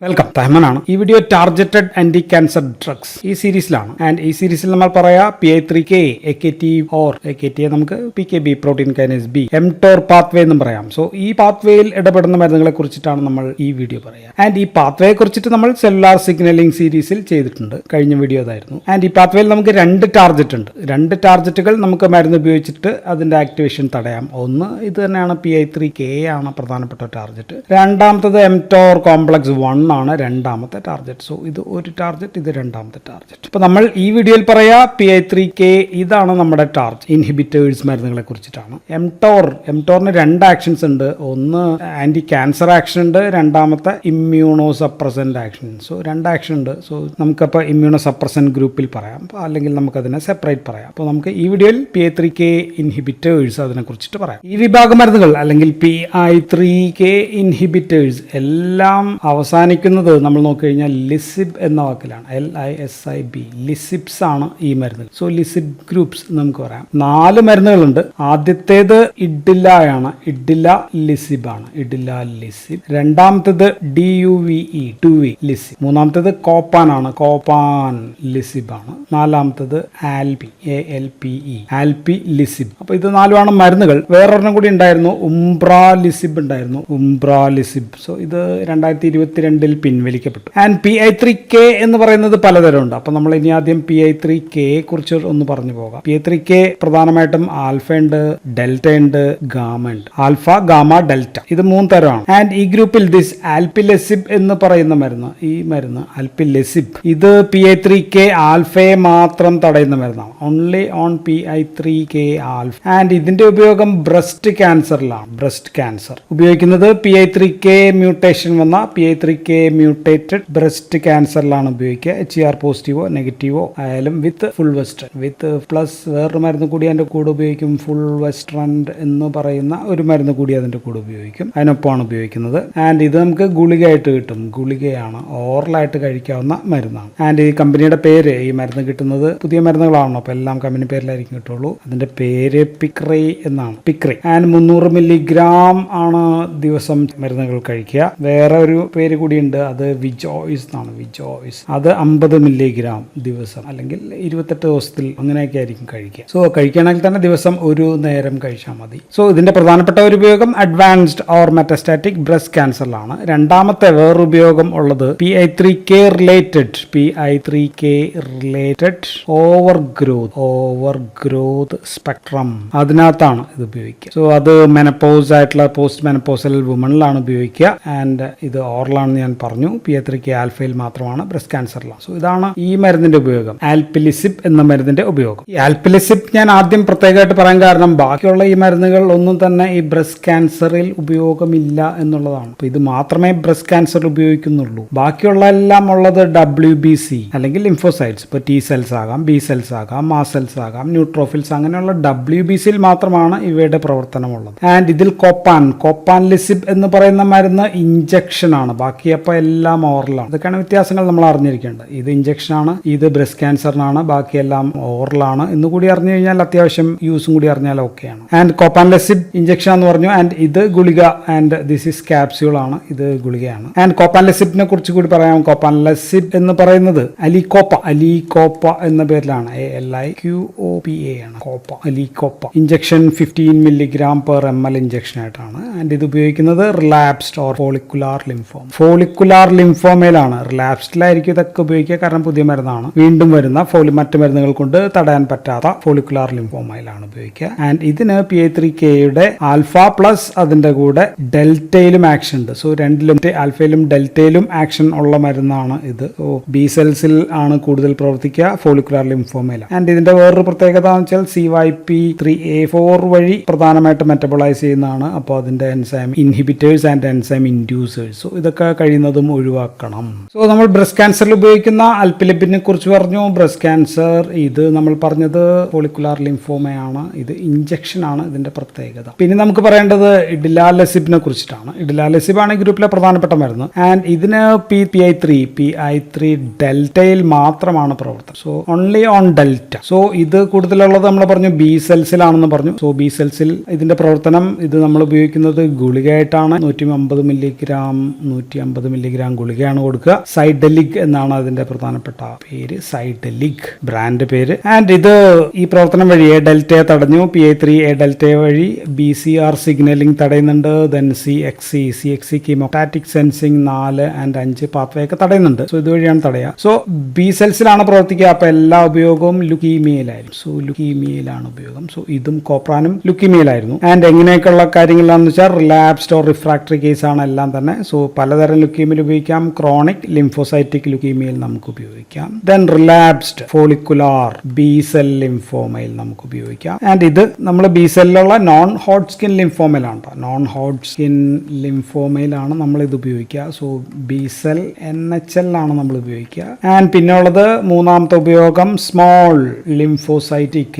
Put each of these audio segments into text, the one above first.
Welcome, തഹമനാണ്. ഈ video targeted anti cancer drugs ഈ സീരീസിലാണ്. ആൻഡ് ഈ സീരീസിൽ നമ്മൾ പറയാ PI3K, AKT ഓർ AKT നമുക്ക് PKB protein kinase B, mTOR pathway എന്നും പറയാം. സോ ഈ പാത്വേയിൽ ഇടപെടുന്ന മരുന്നുകളെ കുറിച്ചിട്ടാണ് നമ്മൾ ഈ വീഡിയോ പറയാം. ആൻഡ് ഈ പാത്വേയെ കുറിച്ചിട്ട് നമ്മൾ സെല്ലുലാർ സിഗ്നലിംഗ് സീരീസിൽ ചെയ്തിട്ടുണ്ട്. കഴിഞ്ഞ വീഡിയോ അതായിരുന്നു. ആൻഡ് ഈ പാത്വേയിൽ നമുക്ക് രണ്ട് ടാർഗറ്റ് ഉണ്ട്. രണ്ട് ടാർഗറ്റുകൾ നമുക്ക് മരുന്ന് ഉപയോഗിച്ചിട്ട് അതിന്റെ ആക്ടിവേഷൻ തടയാം. ഒന്ന് ഇത് തന്നെയാണ്, PI3K ആണ് പ്രധാനപ്പെട്ട ടാർഗറ്റ്. രണ്ടാമത്തത് mTOR കോംപ്ലക്സ് 1 ആണ് രണ്ടാമത്തെ ടാർഗറ്റ്. സോ ഇത് ഒരു ടാർഗറ്റ്, ഇത് രണ്ടാമത്തെ ടാർഗറ്റ്. അപ്പൊ നമ്മൾ ഈ വീഡിയോയിൽ PI3K ഇതാണ് നമ്മുടെ ടാർഗറ്റ്. ഇൻഹിബിറ്റേഴ്സ് മരുന്നുകളെ കുറിച്ചിട്ടാണ്. mTOറിന് രണ്ട് ആക്ഷൻസ് ഉണ്ട്. ഒന്ന് ആന്റി ക്യാൻസർ ആക്ഷൻ ഉണ്ട്, രണ്ടാമത്തെ ഇമ്മ്യൂണോ സപ്രസന്റ് ആക്ഷൻ. സോ രണ്ട് ആക്ഷൻ ഉണ്ട്. സോ നമുക്കപ്പോൾ ഇമ്മ്യൂണോ സപ്രസന്റ് ഗ്രൂപ്പിൽ പറയാം, അല്ലെങ്കിൽ നമുക്കതിനെ സെപ്പറേറ്റ് പറയാം. അപ്പോൾ നമുക്ക് ഈ വീഡിയോയിൽ PI3K ഇൻഹിബിറ്റേഴ്സ് അതിനെ കുറിച്ചിട്ട് പറയാം. ഈ വിഭാഗം മരുന്നുകൾ അല്ലെങ്കിൽ PI3K ഇൻഹിബിറ്റേഴ്സ് എല്ലാം അവസാനിക്കുന്നത് നമ്മൾ നോക്കിക്കഴിഞ്ഞാൽ ലിസിബ് എന്ന വാക്കിലാണ്. LISIB, ലിസിബ്സ് ആണ് ഈ മരുന്നുകൾ. സോ ലിസിബ് ഗ്രൂപ്പ്സ് നമുക്ക് പറയാം. 4 മരുന്നുകളുണ്ട്. ആദ്യത്തേത് ഇഡിലയാണ്, ഇഡില ലിസിബ് ആണ്, ഇഡില ലിസിബ്. രണ്ടാമത്തേത് DUVE, 2V ലിസിബ്. മൂന്നാമത്തേത് കോപ്പാൻ ആണ്, കോപ്പാൻ ലിസിബ് ആണ്. നാലാമത്തേത് ആൽപി, ALPE, ആൽപി ലിസിബ്. അപ്പൊ ഇത് 4 മരുന്നുകൾ. വേറൊരെണ്ണം കൂടി ഉണ്ടായിരുന്നു, ഉംബ്രാ ലിസിബ് ഉണ്ടായിരുന്നു, ഉംബ്രാ ലിസിബ്. സോ ഇത് 2022 പിൻവലിക്കപ്പെട്ടു. ആൻഡ് PI3K എന്ന് പറയുന്നത് പലതരമുണ്ട്. അപ്പൊ നമ്മൾ ഇനി ആദ്യം PI3K കുറിച്ച് ഒന്ന് പറഞ്ഞു പോകാം. PI3K പ്രധാനമായിട്ടും ആൽഫ ഉണ്ട്, ഡെൽറ്റ ഉണ്ട്, ഗാമ ഉണ്ട്. ആൽഫ, ഗാമ, ഡെൽറ്റ, ഇത് 3 തരമാണ്. ആൻഡ് ഈ ഗ്രൂപ്പിൽ ദിസ് ആൽപിലെസിബ് എന്ന് പറയുന്ന മരുന്ന്, ഈ മരുന്ന് ആൽപിലെസിബ്, ഇത് PI3K ആൽഫയെ മാത്രം തടയുന്ന മരുന്നാണ്. Only on PI3K alpha. And ഇതിന്റെ ഉപയോഗം ബ്രസ്റ്റ് ക്യാൻസറിലാണ്. ബ്രസ്റ്റ് ക്യാൻസർ ഉപയോഗിക്കുന്നത് PI3K മ്യൂട്ടേഷൻ വന്ന PI3K മ്യൂട്ടേറ്റഡ് ബ്രസ്റ്റ് ക്യാൻസറിലാണ് ഉപയോഗിക്കുക. HER പോസിറ്റീവോ നെഗറ്റീവോ ആയാലും with full western, with plus വേറൊരു മരുന്ന് കൂടി അതിന്റെ കൂടെ ഉപയോഗിക്കും. ഫുൾ വെസ്റ്റേൺ എന്ന് പറയുന്ന ഒരു മരുന്ന് കൂടി അതിന്റെ കൂടെ ഉപയോഗിക്കും. അതിനൊപ്പമാണ് ഉപയോഗിക്കുന്നത്. ആൻഡ് ഇത് നമുക്ക് ഗുളികയായിട്ട് കിട്ടും. ഗുളികയാണ്, ഓറലായിട്ട് കഴിക്കാവുന്ന മരുന്നാണ്. ആൻഡ് ഈ കമ്പനിയുടെ പേര്, ഈ മരുന്ന് കിട്ടുന്നത് പുതിയ മരുന്നുകളാണോ, അപ്പൊ എല്ലാം കമ്പനി പേരിലായിരിക്കും കിട്ടുള്ളൂ. അതിന്റെ പേര് പിക്രൈ എന്നാണ്, പിക്രൈ. ആൻഡ് 300 മില്ലിഗ്രാം ആണ് ദിവസം മരുന്നുകൾ കഴിക്കുക. വേറെ ഒരു പേര് കൂടി ഉണ്ട്, അത് വിജോയ്സ് എന്നാണ്, വിജോയ്സ്. അത് 50 മില്ലിഗ്രാം ദിവസം, അല്ലെങ്കിൽ 28 ദിവസത്തിൽ അങ്ങനെയൊക്കെ ആയിരിക്കും കഴിക്കുക. സോ കഴിക്കുകയാണെങ്കിൽ തന്നെ ദിവസം ഒരു നേരം കഴിച്ചാൽ മതി. സോ ഇതിന്റെ പ്രധാനപ്പെട്ട ഒരു ഉപയോഗം അഡ്വാൻസ്ഡ് ഓർ മെറ്റാസ്റ്റാറ്റിക് ബ്രസ്റ്റ് ക്യാൻസറിലാണ്. രണ്ടാമത്തെ വേറൊരു ഉപയോഗം ഉള്ളത് PI3K related over growth spectrum, അതിനകത്താണ് ഇത് ഉപയോഗിക്കുക. സോ അത് മെനപ്പോസ് ആയിട്ടുള്ള പോസ്റ്റ് മെനപ്പോസൽ വുമണിലാണ് ഉപയോഗിക്കുക. ആൻഡ് ഇത് ഓറലാണെന്ന് ഞാൻ പറഞ്ഞു. PI3K ആൽഫയിൽ മാത്രമാണ്, ബ്രസ്റ്റ് ക്യാൻസറിലാണ്. സോ ഇതാണ് ഈ മരുന്നിന്റെ ഉപയോഗം, ആൽപിലിസിബ് എന്ന മരുന്നിന്റെ ഉപയോഗം. ഈ ആൽപിലിസിബ് ഞാൻ ആദ്യം പ്രത്യേകമായിട്ട് പറയാൻ കാരണം, ബാക്കിയുള്ള ഈ മരുന്നുകൾ ഒന്നും തന്നെ ഈ ബ്രസ്റ്റ് ക്യാൻസറിൽ ഉപയോഗമില്ല എന്നുള്ളതാണ്. അപ്പൊ ഇത് മാത്രമേ ബ്രസ്റ്റ് ക്യാൻസറിൽ ഉപയോഗിക്കുന്നുള്ളൂ. ബാക്കിയുള്ള എല്ലാം ഉള്ളത് WBC അല്ലെങ്കിൽ ലിംഫോസൈറ്റ്സ്. ഇപ്പൊ T സെൽസ് ആകാം, B സെൽസ് ആകാം, മാ സെൽസ് ആകാം, ന്യൂട്രോഫിൽസ്, അങ്ങനെയുള്ള WBCയിൽ മാത്രമാണ് ഇവയുടെ പ്രവർത്തനമുള്ളത്. ആൻഡ് ഇതിൽ കോപ്പാൻ ലിസിബ് എന്ന് പറയുന്ന മരുന്ന് ഇഞ്ചക്ഷൻ ആണ്. ബാക്കി അപ്പൊ എല്ലാം ഓറലാണ്. ഇതൊക്കെയാണ് വ്യത്യാസങ്ങൾ നമ്മൾ അറിഞ്ഞിരിക്കേണ്ടത്. ഇത് ഇഞ്ചക്ഷൻ ആണ്, ഇത് ബ്രസ്റ്റ് ക്യാൻസറിനാണ്, ബാക്കിയെല്ലാം ഓറലാണ്. എന്ന് കൂടി അറിഞ്ഞു കഴിഞ്ഞാൽ അത്യാവശ്യം യൂസും കൂടി അറിഞ്ഞാൽ ഓക്കെയാണ്. ആൻഡ് കോപ്പാൻലെസിബ് ഇഞ്ചക്ഷൻ എന്ന് പറഞ്ഞു. ആൻഡ് ഇത് ഗുളിക, ആൻഡ് ദിസ് ഇസ് ക്യാപ്സ്യൂൾ ആണ്, ഇത് ഗുളികയാണ്. ആൻഡ് കോപ്പാൻലെസിബിനെ കുറിച്ച് കൂടി പറയാം. കോപ്പാൻലെസിബ് എന്ന് പറയുന്നത് അലികോപ്പ എന്ന പേരിലാണ്, ALIQOPA ആണ്, Qopa, Aliqopa. Injection 15 milligram per ml injection ആയിട്ടാണ്. ആൻഡ് ഇത് ഉപയോഗിക്കുന്നത് റിലാപ്സ്ഡ് ഓർ ഫോളിക്കുലാർ ലിംഫോമയിലാണ്. റിലാപ്സ്ഡിലായിരിക്കും ഇതൊക്കെ ഉപയോഗിക്കുക, കാരണം പുതിയ മരുന്നാണ്. വീണ്ടും വരുന്ന മറ്റു മരുന്നുകൾ കൊണ്ട് തടയാൻ പറ്റാത്ത ഫോളിക്കുലാർ ലിംഫോമയിലാണ് ഉപയോഗിക്കുക. ആൻഡ് ഇതിന് PI3Kയുടെ ആൽഫ പ്ലസ് അതിന്റെ കൂടെ ഡെൽറ്റയിലും ആക്ഷൻ ഉണ്ട്. സോ രണ്ടിലും, ആൽഫയിലും ഡെൽറ്റയിലും ആക്ഷൻ ഉള്ള മരുന്നാണ് ഇത്. സോ B സെൽസിൽ ആണ് കൂടുതൽ പ്രവർത്തിക്കുക, ഫോളിക്കുലാർ ലിംഫോമയില. ആൻഡ് ഇതിന്റെ വേറൊരു പ്രത്യേകത എന്ന് വെച്ചാൽ CYP3A4 വഴി പ്രധാനമായിട്ട് മെറ്റബോളൈസ് ചെയ്യുന്നതാണ്. അപ്പോൾ അതിന്റെ enzyme inhibitors and enzyme inducers. So ഇതൊക്കെ കഴിയുന്നതും ഒഴിവാക്കണം. സോ നമ്മൾ ബ്രസ്റ്റ് ക്യാൻസറിൽ ഉപയോഗിക്കുന്ന ആൽപിലിബിനെ കുറിച്ച് പറഞ്ഞു. ബ്രസ്റ്റ് ക്യാൻസർ, ഇത് നമ്മൾ പറഞ്ഞത് ഫോളിക്കുലാർ ലിംഫോമയാണ്, ഇത് ഇഞ്ചക്ഷൻ ആണ് ഇതിന്റെ പ്രത്യേകത. പിന്നെ നമുക്ക് പറയേണ്ടത് ഇഡിലാലെസിബിനെ കുറിച്ചിട്ടാണ്. ഇഡിലാലെസിബ് ആണ് ഈ ഗ്രൂപ്പിലെ പ്രധാനപ്പെട്ട മരുന്ന്. ആൻഡ് ഇതിന് PI3 ഡെൽറ്റയിൽ മാത്രമാണ് പ്രവർത്തനം. So only on delta. So ഇത് കൂടുതലുള്ളത് നമ്മൾ പറഞ്ഞു B സെൽസിലാണെന്ന് പറഞ്ഞു. സോ B സെൽസിൽ ഇതിന്റെ പ്രവർത്തനം, ഇത് നമ്മൾ ഉപയോഗിക്കുന്നത് ഗുളികയായിട്ടാണ്. 150 മില്ലിഗ്രാം 150 മില്ലിഗ്രാം ഗുളികയാണ് കൊടുക്കുക. സൈഡലിക് എന്നാണ് അതിന്റെ പ്രധാനപ്പെട്ട പേര്, സൈഡലിക് ബ്രാൻഡ് പേര്. ആൻഡ് ഇത് ഈ പ്രവർത്തനം വഴി എ ഡെൽറ്റയെ തടഞ്ഞു. PI3 എ ഡെൽറ്റയെ വഴി BCR സിഗ്നലിംഗ് തടയുന്നുണ്ട്. Then CXC chemotactic sensing 4 and 5 pathway ഒക്കെ തടയുന്നുണ്ട്. സോ ഇതുവഴിയാണ് തടയുക. സോ ബി സെൽസിലാണ് പ്രവർത്തിക്കുക. അപ്പൊ എല്ലാ ഉപയോഗവും ലുക്കീമിയയിലായിരുന്നു. സോ ലുക്കീമിയയിലാണ് ഉപയോഗം. സോ ഇതും കോപ്രാനും ലുക്കീമിയയിലായിരുന്നു. ആൻഡ് എങ്ങനെയൊക്കെയുള്ള കാര്യങ്ങളാണെന്ന് വെച്ചാൽ റിലാപ്സ്ഡ് ഓർ റിഫ്രാക്ടറി കേസ് ആണ് എല്ലാം തന്നെ. സോ പലതരം ലുക്കീമിയയിൽ ഉപയോഗിക്കാം. ക്രോണിക് ലിംഫോസൈറ്റിക് ലുക്കീമിയയിൽ നമുക്ക് ഉപയോഗിക്കാം. ദെൻ റിലാപ്സ്ഡ് ഫോളിക്കുലാർ ബി സെൽ ലിംഫോമയിൽ നമുക്ക് ഉപയോഗിക്കാം. ആൻഡ് ഇത് നമ്മൾ B സെല്ലിലുള്ള non Hodgkin ലിംഫോമയിലാണ്. Non Hodgkin ലിംഫോമയിലാണ് നമ്മൾ ഇത് ഉപയോഗിക്കുക. സോ ബി സെൽ NHL ആണ് നമ്മൾ ഉപയോഗിക്കുക. ആൻഡ് പിന്നെ ഉള്ളത് മൂന്നാമത്തെ ഉപയോഗം സ്മോൾ ലിംഫോസൈറ്റിക്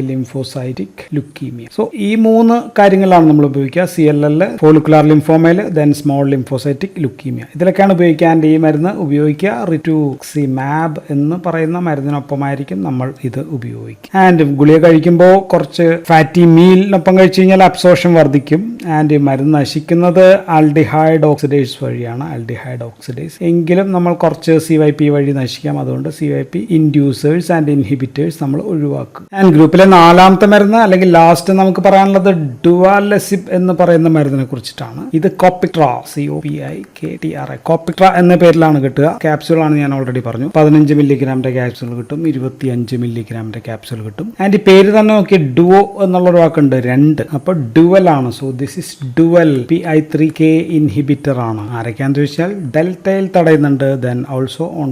ലുക്കീമിയ. സോ ഈ 3 കാര്യങ്ങളാണ് നമ്മൾ ഉപയോഗിക്കുക. CLL ഫോളിക്കുലാർ ലിംഫോമയിൽ, ദെൻ സ്മോൾ ലിംഫോസൈറ്റിക് ലുക്കീമിയ. ഇതിലൊക്കെയാണ് ഉപയോഗിക്കുക. ആൻഡ് ഈ മരുന്ന് ഉപയോഗിക്കുക റിറ്റുക്സിമാബ് എന്ന് പറയുന്ന മരുന്നിനൊപ്പമായിരിക്കും നമ്മൾ ഇത് ഉപയോഗിക്കുക. ആൻഡ് ഗുളിക കഴിക്കുമ്പോൾ കുറച്ച് ഫാറ്റി മീലിനൊപ്പം കഴിച്ചു കഴിഞ്ഞാൽ അബ്സോർഷൻ വർദ്ധിക്കും. ആൻഡ് മരുന്ന് നശിക്കുന്നത് ആൽഡിഹൈഡ് ഓക്സിഡേസ് വഴിയാണ്. ആൽഡിഹൈഡ് ഓക്സിഡേസ് എങ്കിലും നമ്മൾ കുറച്ച് CYP വഴി നശിക്കാം. അതുകൊണ്ട് CYP ഇൻഡ്യൂസേഴ്സ് ആൻഡ് ഇൻഹിബിറ്റേഴ്സ് നമ്മൾ ഒഴിവാക്കും. ആൻഡ് ഗ്രൂപ്പിലെ 4ാമത്തെ മരുന്ന് അല്ലെങ്കിൽ ലാസ്റ്റ് നമുക്ക് പറയാനുള്ളത് ഡുവാലെസിബ് എന്ന് പറയുന്ന മരുന്നിനെ കുറിച്ചിട്ടാണ്. ഇത് കോപ്പിട്ര, COPIKTRA കോപ്പിട്ര എന്ന പേരിലാണ് കിട്ടുക. ക്യാപ്സ്യൂളാണ്, ഞാൻ ഓൾറെഡി പറഞ്ഞു. 15 മില്ലിഗ്രാമിന്റെ ക്യാപ്സ്യൂൾ കിട്ടും, 25 മില്ലിഗ്രാമിന്റെ ക്യാപ്സ്യൂൾ കിട്ടും. ആൻഡ് ഈ പേര് തന്നെ നോക്കി ഡുവോ എന്നുള്ളൊരു വാക്കുണ്ട്, 2. അപ്പോൾ ഡുവൽ ആണ്. So this is dual PI3K inhibitor ആണ്. ആരൊക്കെയാന്ന് ചോദിച്ചാൽ ഡെൽറ്റയിൽ തടയുന്നുണ്ട്. ദെൻ ഓൾസോ ഓൺ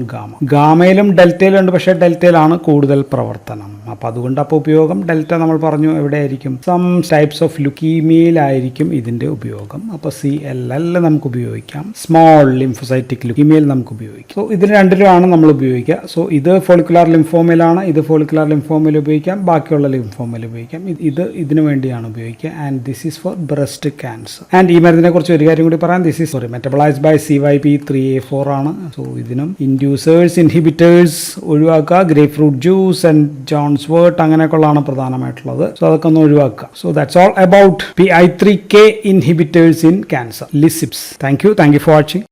ഗാമയിലും ഡെൽറ്റയിലുണ്ട്. പക്ഷേ ഡെൽറ്റയിലാണ് കൂടുതൽ പ്രവർത്തനം. അപ്പൊ അതുകൊണ്ട് ഉപയോഗം ഡെൽറ്റ നമ്മൾ പറഞ്ഞു എവിടെയായിരിക്കും, സം ടൈപ്സ് ഓഫ് ലുക്കീമിയയിലായിരിക്കും ഇതിന്റെ ഉപയോഗം. അപ്പോൾ CLL നമുക്ക് ഉപയോഗിക്കാം, സ്മോൾ ലിംഫോസൈറ്റിക് ലുക്കീമിയയിൽ നമുക്ക് ഉപയോഗിക്കാം. സോ ഇതിന് രണ്ടിലുമാണ് നമ്മൾ ഉപയോഗിക്കുക. സോ ഇത് ഫോളിക്കുലാർ ലിംഫോമയിലാണ്, ഇത് ഫോളിക്കുലാർ ലിംഫോമയിൽ ഉപയോഗിക്കാം, ബാക്കിയുള്ള ലിംഫോമയിൽ ഉപയോഗിക്കാം. ഇത് ഇതിനു വേണ്ടിയാണ് ഉപയോഗിക്കുക. And this is four breast cancer. And ഈ മരുന്നിനെ കുറിച്ച് ഒരു കാര്യം കൂടി പറയാം. ദിസ് ഈസ് മെറ്റബോളൈസ്ഡ് ബൈ CYP3A4 ആണ്. സോ ഇതിനും ഇൻഡ്യൂസേഴ്സ് ഇൻഹിബിറ്റേഴ്സ് ഒഴിവാക്കുക. Grapefruit juice and John's wort അങ്ങനെയൊക്കെയുള്ളതാണ് പ്രധാനമായിട്ടുള്ളത്. സോ അതൊക്കെ ഒന്ന് ഒഴിവാക്കുക. So that's all about PI3K inhibitors in cancer, ലിസിബ്സ്. Thank you for watching.